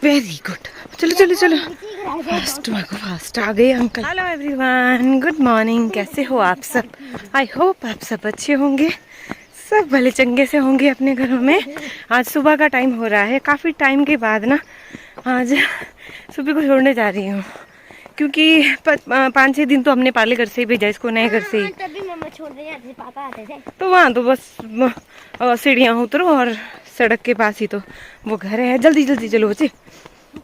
Very good. चलो चलो चलो, फास्ट भागो, फास्ट आ गए uncle. Hello everyone, good morning. कैसे हो आप सब? आई होप आप सब अच्छे होंगे, सब भले चंगे से होंगे अपने घरों में। आज सुबह का टाइम हो रहा है, काफ़ी टाइम के बाद ना आज सुबह को छोड़ने जा रही हूँ, क्योंकि 5-6 दिन तो हमने पाले घर से ही भेजा इसको, नए घर से ही। तभी मम्मा छोड़ने जाते थे, पापा आते थे। तो वहाँ तो बस सीढ़ियाँ उतरो और सड़क के पास ही तो वो घर है। जल्दी जल्दी चलो बच्चे,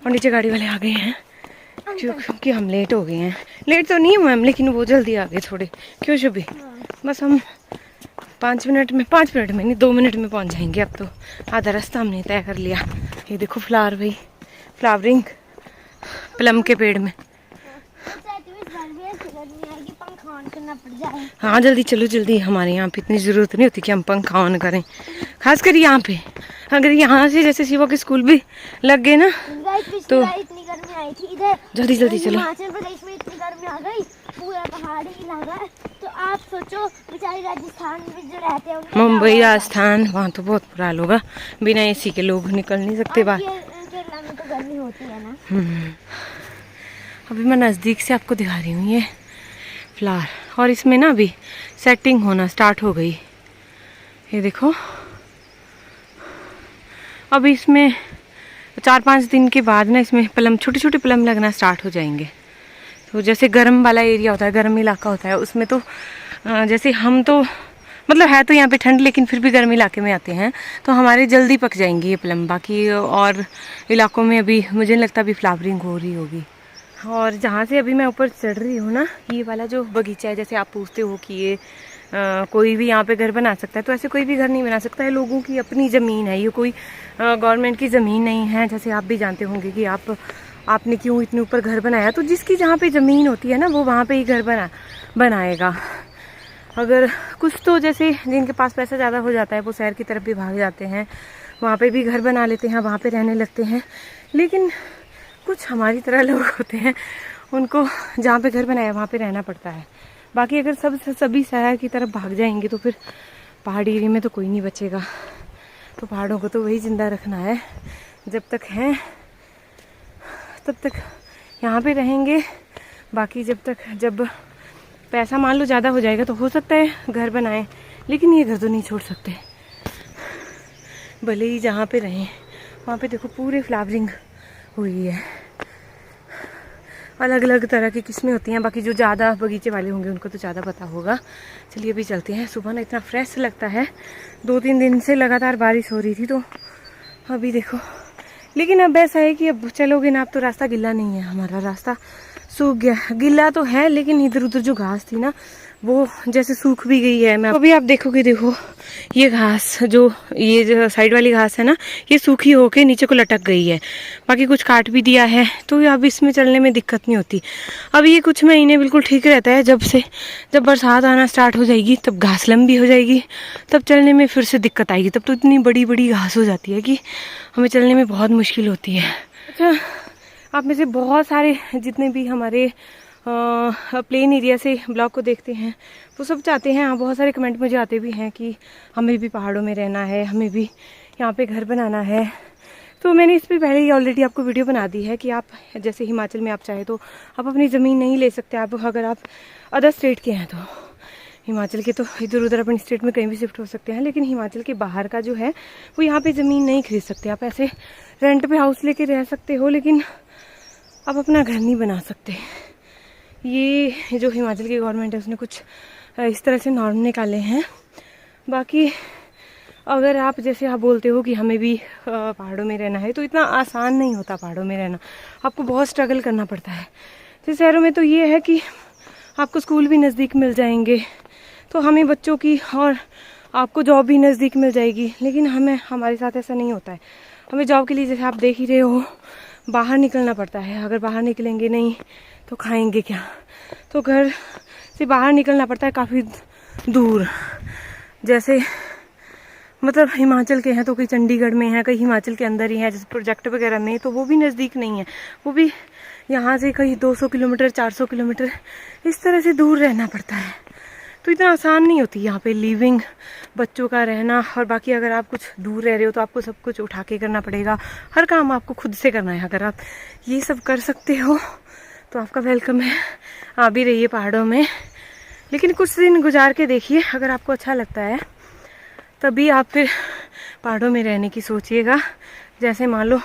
और नीचे गाड़ी वाले आ गए हैं क्योंकि हम लेट हो गए हैं। लेट तो नहीं हुए हम, लेकिन वो जल्दी आ गए थोड़े। क्यों शुभी? बस हम 5 मिनट में नहीं, 2 मिनट में पहुंच जाएंगे। अब तो आधा रास्ता हमने तय कर लिया। ये देखो फ्लावर भाई, फ्लावरिंग प्लम के पेड़ में। हाँ जल्दी चलो जल्दी, हमारे यहाँ पे इतनी ज़रूरत नहीं होती कि हम पंख ऑन करें, खासकर यहाँ पे। अगर यहाँ से जैसे शिवा के स्कूल भी लग गए ना तो इतनी गर्मी आई थी इधर, जल्दी जल्दी चलो। हिमाचल प्रदेश में इतनी गर्मी आ गई, पूरा पहाड़ी इलाका है। तो आप सोचो बेचारे राजस्थान में जो रहते हैं, मुंबई राजस्थान, वहाँ तो बहुत बुरा हाल होगा। बिना एसी के लोग निकल नहीं सकते बाहर। केरला में तो गर्मी होती है ना। अभी मैं नज़दीक से आपको दिखा रही हूँ ये फ्लावर, और इसमें ना अभी सेटिंग होना स्टार्ट हो गई। ये देखो, अभी इसमें 4-5 दिन के बाद ना इसमें प्लम, छोटे छोटे प्लम लगना स्टार्ट हो जाएंगे। तो जैसे गर्म वाला एरिया होता है, गर्म इलाका होता है, उसमें तो जैसे हम तो मतलब है तो यहाँ पे ठंड, लेकिन फिर भी गर्म इलाके में आते हैं तो हमारे जल्दी पक जाएंगे ये प्लम। बाकी और इलाकों में अभी मुझे नहीं लगता अभी फ्लावरिंग हो रही होगी। और जहाँ से अभी मैं ऊपर चढ़ रही हूँ ना, ये वाला जो बगीचा है, जैसे आप पूछते हो कि ये कोई भी यहाँ पे घर बना सकता है, तो ऐसे कोई भी घर नहीं बना सकता है। लोगों की अपनी ज़मीन है ये, कोई गवर्नमेंट की ज़मीन नहीं है। जैसे आप भी जानते होंगे कि आपने क्यों इतने ऊपर घर बनाया। तो जिसकी जहाँ पे ज़मीन होती है ना, वो वहाँ पे ही घर बनाएगा। अगर कुछ तो जैसे जिनके पास पैसा ज़्यादा हो जाता है, वो शहर की तरफ भी भाग जाते हैं, वहाँ पे भी घर बना लेते हैं, वहाँ पे रहने लगते हैं। लेकिन कुछ हमारी तरह लोग होते हैं, उनको जहाँ पे घर बनाया वहाँ पे रहना पड़ता है। बाकी अगर सभी शहर की तरफ भाग जाएंगे तो फिर पहाड़ी एरिया में तो कोई नहीं बचेगा। तो पहाड़ों को तो वही ज़िंदा रखना है, जब तक हैं तब तक यहाँ पे रहेंगे। बाकी जब पैसा मान लो ज़्यादा हो जाएगा तो हो सकता है घर बनाएं, लेकिन ये घर तो नहीं छोड़ सकते, भले ही जहाँ पे रहें। वहाँ पे देखो पूरे फ्लावरिंग हुई है, अलग अलग तरह की किस्में होती हैं। बाकी जो ज़्यादा बगीचे वाले होंगे उनको तो ज़्यादा पता होगा। चलिए अभी चलते हैं। सुबह ना इतना फ्रेश लगता है, 2-3 दिन से लगातार बारिश हो रही थी, तो अभी देखो। लेकिन अब ऐसा है कि अब चलोगे ना, अब तो रास्ता गिला नहीं है, हमारा रास्ता सूख गया। गिला तो है, लेकिन इधर उधर जो घास थी ना, वो जैसे सूख भी गई है। मैं अभी आप देखोगे, देखो ये घास, ये जो साइड वाली घास है ना, ये सूखी होके नीचे को लटक गई है। बाकी कुछ काट भी दिया है, तो अब इसमें चलने में दिक्कत नहीं होती। अब ये कुछ महीने बिल्कुल ठीक रहता है, जब बरसात आना स्टार्ट हो जाएगी, तब घास लंबी हो जाएगी, तब चलने में फिर से दिक्कत आएगी। तब तो इतनी बड़ी बड़ी घास हो जाती है कि हमें चलने में बहुत मुश्किल होती है। अच्छा, आप में से बहुत सारे जितने भी हमारे प्लेन एरिया से ब्लॉग को देखते हैं, वो सब चाहते हैं, बहुत सारे कमेंट मुझे आते भी हैं कि हमें भी पहाड़ों में रहना है, हमें भी यहाँ पे घर बनाना है। तो मैंने इस पर पहले ही ऑलरेडी आपको वीडियो बना दी है कि आप जैसे हिमाचल में आप चाहे तो आप अपनी ज़मीन नहीं ले सकते। आप अगर आप अदर स्टेट के हैं तो हिमाचल के तो इधर उधर अपनी स्टेट में कहीं भी शिफ्ट हो सकते हैं, लेकिन हिमाचल के बाहर का जो है वो यहाँ पे ज़मीन नहीं खरीद सकते। आप ऐसे रेंट पे हाउस लेके रह सकते हो, लेकिन आप अपना घर नहीं बना सकते। ये जो हिमाचल की गवर्नमेंट है उसने कुछ इस तरह से नॉर्म निकाले हैं। बाकी अगर आप जैसे आप बोलते हो कि हमें भी पहाड़ों में रहना है, तो इतना आसान नहीं होता पहाड़ों में रहना, आपको बहुत स्ट्रगल करना पड़ता है। तो शहरों में तो ये है कि आपको स्कूल भी नज़दीक मिल जाएंगे, तो हमें बच्चों की, और आपको जॉब भी नज़दीक मिल जाएगी। लेकिन हमारे साथ ऐसा नहीं होता है। हमें जॉब के लिए, जैसे आप देख ही रहे हो, बाहर निकलना पड़ता है। अगर बाहर निकलेंगे नहीं तो खाएंगे क्या? तो घर से बाहर निकलना पड़ता है काफ़ी दूर। जैसे मतलब हिमाचल के हैं तो कई चंडीगढ़ में है, कई हिमाचल के अंदर ही हैं, जैसे प्रोजेक्ट वगैरह में, तो वो भी नज़दीक नहीं है। वो भी यहाँ से कहीं 200 किलोमीटर 400 किलोमीटर इस तरह से दूर रहना पड़ता है। तो इतना आसान नहीं होती यहाँ पे लिविंग, बच्चों का रहना। और बाकी अगर आप कुछ दूर रह रहे हो तो आपको सब कुछ उठा के करना पड़ेगा, हर काम आपको खुद से करना है। अगर आप ये सब कर सकते हो तो आपका वेलकम है, आप भी रहिए पहाड़ों में। लेकिन कुछ दिन गुजार के देखिए, अगर आपको अच्छा लगता है तभी आप फिर पहाड़ों में रहने की सोचिएगा। जैसे मान लो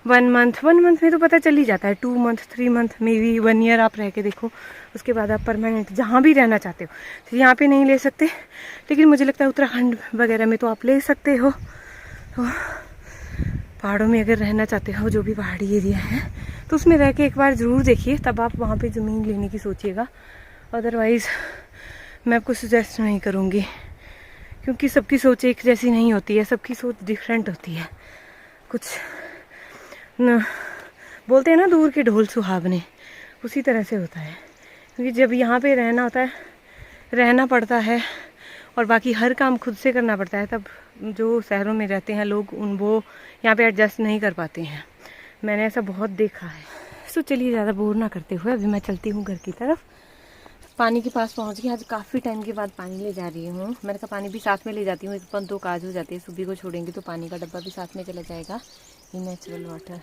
1 मंथ में तो पता चल ही जाता है, 2 month 3 month may be 1 year आप रह के देखो। उसके बाद आप परमानेंट जहाँ भी रहना चाहते हो, तो यहाँ पे नहीं ले सकते, लेकिन मुझे लगता है उत्तराखंड वगैरह में तो आप ले सकते हो। तो पहाड़ों में अगर रहना चाहते हो, जो भी पहाड़ी एरिया है, तो उसमें रह के एक बार ज़रूर देखिए, तब आप वहाँ पे ज़मीन लेने की सोचिएगा। अदरवाइज़ मैं आपको सजेस्ट नहीं करूँगी, क्योंकि सबकी सोच एक जैसी नहीं होती है, सबकी सोच डिफरेंट होती है। कुछ न बोलते हैं ना, दूर के ढोल सुहावने, उसी तरह से होता है। क्योंकि जब यहाँ पे रहना होता है, रहना पड़ता है और बाकी हर काम खुद से करना पड़ता है, तब जो शहरों में रहते हैं लोग वो यहाँ पे एडजस्ट नहीं कर पाते हैं। मैंने ऐसा बहुत देखा है। तो चलिए ज़्यादा बोर ना करते हुए अभी मैं चलती हूँ घर की तरफ। पानी के पास पहुँच गई। आज काफ़ी टाइम के बाद पानी ले जा रही हूँ। मैंने कहा पानी भी साथ में ले जाती हूँ, एक पंत 2 काज हो जाती है। सुबह को छोड़ेंगे तो पानी का डब्बा भी साथ में चला जाएगा। ये नेचुरल वाटर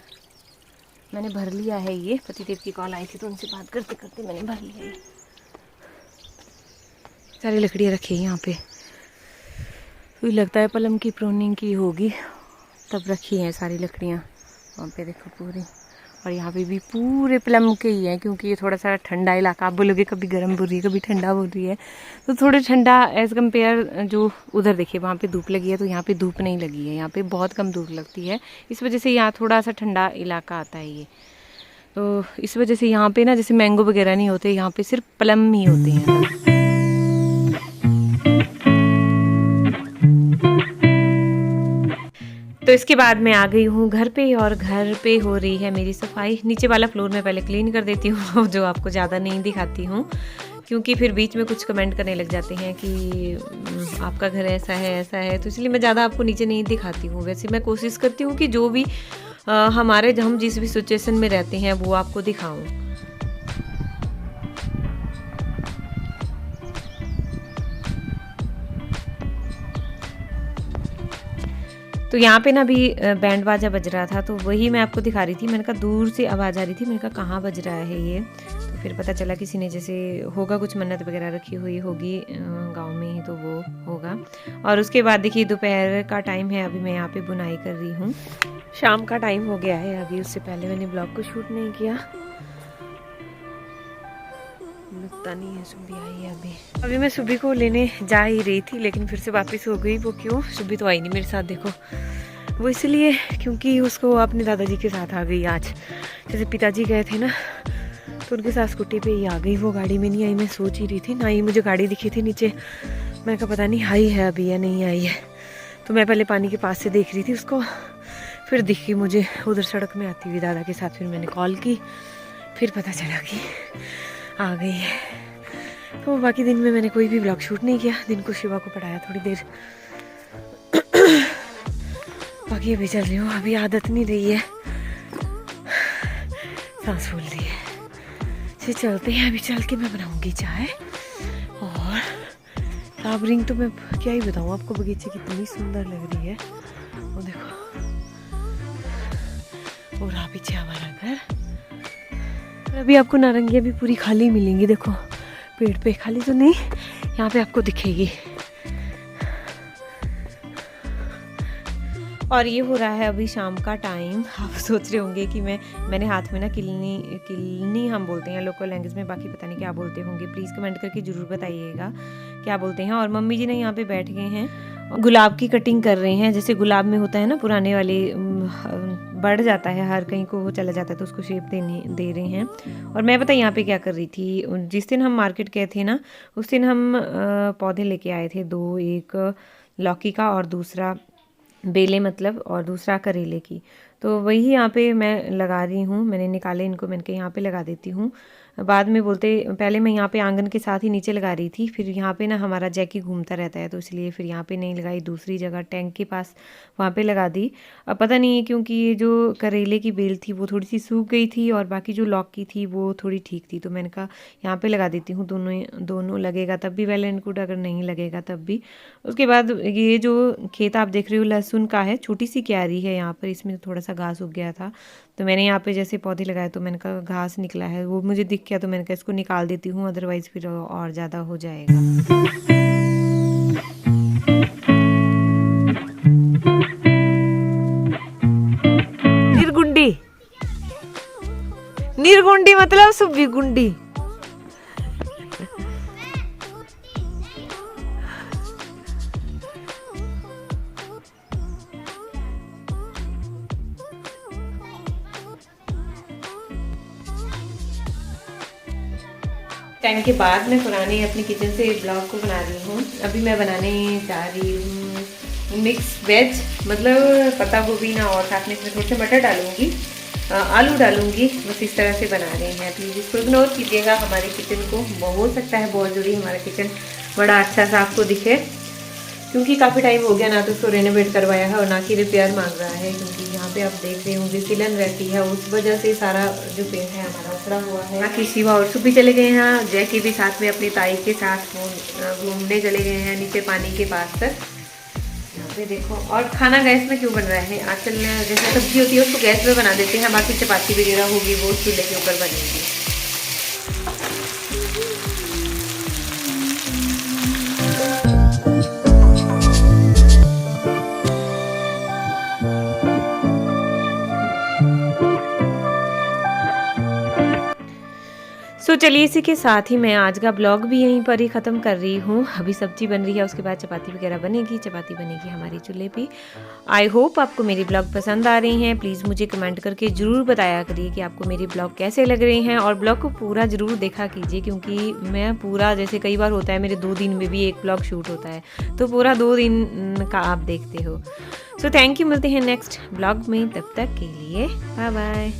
मैंने भर लिया है। ये पतिदेव की कॉल आई थी तो उनसे बात करते करते मैंने भर लिया है। सारी लकड़ियाँ रखी है यहाँ पे, तो लगता है पलम की प्रूनिंग की होगी तब रखी हैं सारी लकड़ियाँ। वहाँ पे देखो पूरी, और यहाँ पे भी पूरे प्लम के ही हैं, क्योंकि ये थोड़ा सा ठंडा इलाका। आप बोलोगे कभी गर्म बोल रही है कभी ठंडा बोल रही है, तो थोड़े ठंडा एज़ कम्पेयर। जो उधर देखिए वहाँ पे धूप लगी है, तो यहाँ पे धूप नहीं लगी है। यहाँ पे बहुत कम धूप लगती है, इस वजह से यहाँ थोड़ा सा ठंडा इलाका आता है ये। तो इस वजह से यहाँ पे ना जैसे मैंगो वगैरह नहीं होते, यहाँ पे सिर्फ प्लम ही होते हैं। तो इसके बाद मैं आ गई हूँ घर पे, और घर पे हो रही है मेरी सफाई। नीचे वाला फ्लोर मैं पहले क्लीन कर देती हूँ, जो आपको ज़्यादा नहीं दिखाती हूँ, क्योंकि फिर बीच में कुछ कमेंट करने लग जाते हैं कि आपका घर ऐसा है, तो इसलिए मैं ज़्यादा आपको नीचे नहीं दिखाती हूँ। वैसे मैं कोशिश करती हूँ कि जो भी हम जिस भी सिचुएशन में रहते हैं वो आपको दिखाऊँ। तो यहाँ पे ना भी बैंड बाजा बज रहा था, तो वही मैं आपको दिखा रही थी। मैंने कहा दूर से आवाज़ आ रही थी, मैंने कहा कहाँ बज रहा है ये। तो फिर पता चला किसी ने जैसे होगा कुछ मन्नत वगैरह रखी हुई होगी गांव में ही, तो वो होगा। और उसके बाद देखिए दोपहर का टाइम है, अभी मैं यहाँ पे बुनाई कर रही हूँ। शाम का टाइम हो गया है अभी, उससे पहले मैंने ब्लॉग को शूट नहीं किया। लगता नहीं है सुबह आई है अभी मैं सुबह को लेने जा ही रही थी, लेकिन फिर से वापस हो गई। वो क्यों? सुबह तो आई नहीं मेरे साथ, देखो। वो इसलिए क्योंकि उसको अपने दादाजी के साथ आ गई आज। जैसे पिताजी गए थे ना, तो उनके साथ स्कूटी पे ही आ गई। वो गाड़ी में नहीं आई, मैं सोच ही रही थी ना, ही मुझे गाड़ी दिखी थी नीचे। मैंने कहा पता नहीं आई है अभी या नहीं आई है। तो मैं पहले पानी के पास से देख रही थी उसको, फिर दिखी मुझे उधर सड़क में आती हुई दादा के साथ। फिर मैंने कॉल की, फिर पता चला कि आ गई है। तो बाकी दिन में मैंने कोई भी ब्लॉग शूट नहीं किया। दिन को शिवा को पढ़ाया थोड़ी देर, बाकी अभी चल रही हूँ। अभी आदत नहीं रही है, सांस फूल रही है। चलिए चलते हैं, अभी चल के मैं बनाऊंगी चाय। और फ्लावरिंग तो मैं क्या ही बताऊँ आपको, बगीचे कितनी सुंदर लग रही है। वो देखो, और आप पीछे हमारा घर। अभी आपको नारंगियाँ भी पूरी खाली मिलेंगी, देखो पेड़ पे। खाली तो नहीं, यहाँ पे आपको दिखेगी। और ये हो रहा है अभी शाम का टाइम। आप सोच रहे होंगे कि मैंने हाथ में ना किलनी हम बोलते हैं लोकल लैंग्वेज में, बाकी पता नहीं क्या बोलते होंगे। प्लीज़ कमेंट करके ज़रूर बताइएगा क्या बोलते हैं। और मम्मी जी ने यहाँ पे बैठ गए हैं, गुलाब की कटिंग कर रहे हैं। जैसे गुलाब में होता है ना, पुराने वाले बढ़ जाता है, हर कहीं को वो चला जाता है, तो उसको शेप दे रहे हैं। और मैं पता यहाँ पे क्या कर रही थी, जिस दिन हम मार्केट गए थे ना, उस दिन हम पौधे लेके आए थे 2, एक लौकी का और दूसरा बेले मतलब, और दूसरा करेले की। तो वही यहाँ पे मैं लगा रही हूँ। मैंने निकाले इनको, मैंने कहा यहाँ पे लगा देती हूँ। बाद में बोलते पहले मैं यहाँ पे आंगन के साथ ही नीचे लगा रही थी, फिर यहाँ पे ना हमारा जैकी घूमता रहता है तो इसलिए फिर यहाँ पे नहीं लगाई, दूसरी जगह टैंक के पास वहाँ पे लगा दी। अब पता नहीं है क्योंकि ये जो करेले की बेल थी वो थोड़ी सी सूख गई थी और बाकी जो लौकी थी वो थोड़ी ठीक थी, तो मैंने कहा यहाँ पे लगा देती हूँ, दोनों लगेगा तब भी वेल एंड गुड, अगर नहीं लगेगा तब भी। उसके बाद ये जो खेत आप देख रहे हो लहसुन का है, छोटी सी क्यारी है यहाँ पर, इसमें थोड़ा सा घास उग गया था तो मैंने यहाँ पे जैसे पौधे लगाए तो मैंने कहा घास निकला है वो मुझे दिख गया तो मैंने कहा इसको निकाल देती हूँ, अदरवाइज़ फिर और ज़्यादा हो जाएगा। निर्गुंडी, निर्गुंडी मतलब सुब्बी गुंडी। टाइम के बाद मैं पुराने अपने किचन से ब्लॉग को बना रही हूँ। अभी मैं बनाने जा रही हूँ मिक्स वेज, मतलब पत्ता गोभी ना और साथ में इसमें थोड़े से मटर डालूंगी, आलू डालूंगी, बस इस तरह से बना रहे हैं। प्लीज़ इसको इग्नोर कीजिएगा हमारे किचन को, हो सकता है बहुत जल्दी हमारा किचन बड़ा अच्छा सा आपको दिखे, क्योंकि काफ़ी टाइम हो गया ना तो उसको रेनोवेट करवाया है और ना कि रिपेयर मांग रहा है, क्योंकि यहाँ पे आप देख रहे होंगे सिलन रहती है, उस वजह से सारा जो पेंट है हमारा उखड़ा हुआ है। बाकी शिवा और सुबह चले गए हैं, जैकी भी साथ में अपनी ताई के साथ घूमने चले गए हैं नीचे पानी के पास तक। यहाँ पे देखो, और खाना गैस में क्यों बन रहा है, आजकल जैसे सब्जी होती है उसको गैस में बना देते हैं, बाकी चपाती वगैरह होगी वो चूल्हे के ऊपर बनेगी। तो चलिए इसी के साथ ही मैं आज का ब्लॉग भी यहीं पर ही ख़त्म कर रही हूँ। अभी सब्जी बन रही है, उसके बाद चपाती वगैरह बनेगी, चपाती बनेगी हमारे चूल्हे पे। आई होप आपको मेरी ब्लॉग पसंद आ रही हैं। प्लीज़ मुझे कमेंट करके ज़रूर बताया करिए कि आपको मेरी ब्लॉग कैसे लग रहे हैं, और ब्लॉग को पूरा ज़रूर देखा कीजिए, क्योंकि मैं पूरा, जैसे कई बार होता है मेरे 2 दिन में भी एक ब्लॉग शूट होता है, तो पूरा 2 दिन का आप देखते हो। सो थैंक यू, मिलते हैं नेक्स्ट ब्लॉग में, तब तक के लिए बाय बाय।